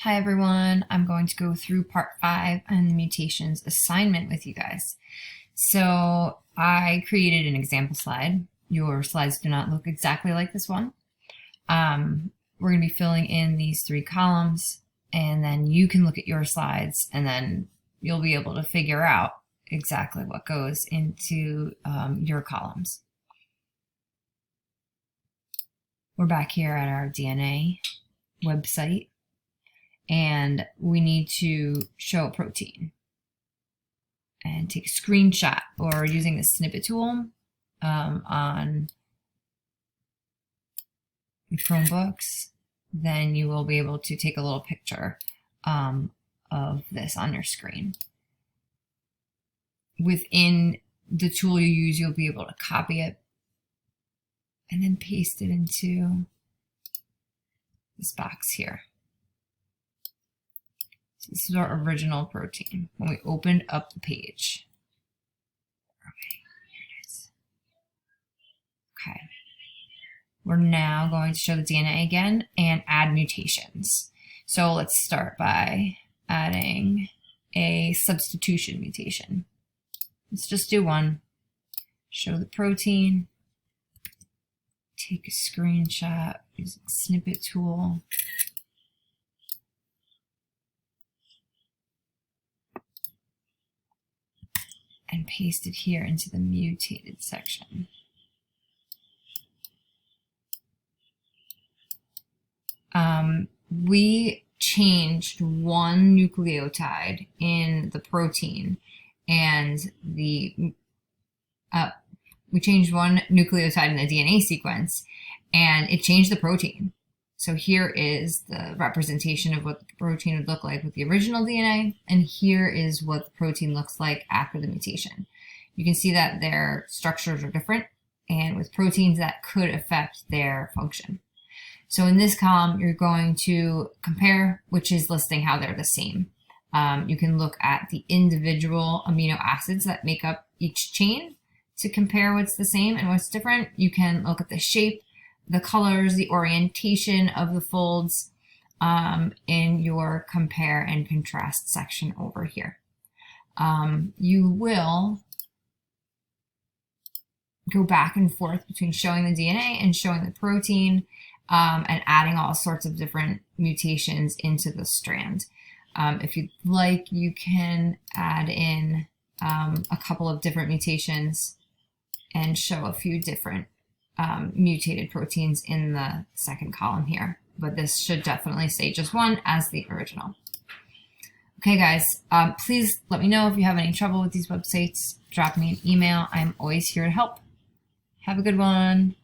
Hi everyone, I'm going to go through part 5 and the mutations assignment with you guys. So I created an example slide. Your slides do not look exactly like this one. We're going to be filling in these 3 columns, and then you can look at your slides and then you'll be able to figure out exactly what goes into your columns. We're back here at our DNA website. And we need to show a protein and take a screenshot, or using the snippet tool on Chromebooks, then you will be able to take a little picture of this on your screen. Within the tool you use, you'll be able to copy it and then paste it into this box here. This is our original protein when we opened up the page. Okay, here it is. Okay. We're now going to show the DNA again and add mutations. So let's start by adding a substitution mutation. Let's just do one. Show the protein. Take a screenshot using snippet tool. And paste it here into the mutated section. We changed one nucleotide in the protein, and we changed one nucleotide in the DNA sequence, and it changed the protein. So here is the representation of what the protein would look like with the original DNA, and here is what the protein looks like after the mutation. You can see that their structures are different, and with proteins that could affect their function. So in this column, you're going to compare, which is listing how they're the same. You can look at the individual amino acids that make up each chain to compare what's the same and what's different. You can look at the shape, the colors, the orientation of the folds in your compare and contrast section over here. You will go back and forth between showing the DNA and showing the protein and adding all sorts of different mutations into the strand. If you'd like, you can add in a couple of different mutations and show a few different mutated proteins in the second column here, but this should definitely say just one as the original. Okay guys, please let me know if you have any trouble with these websites. Drop me an email. I'm always here to help. Have a good one.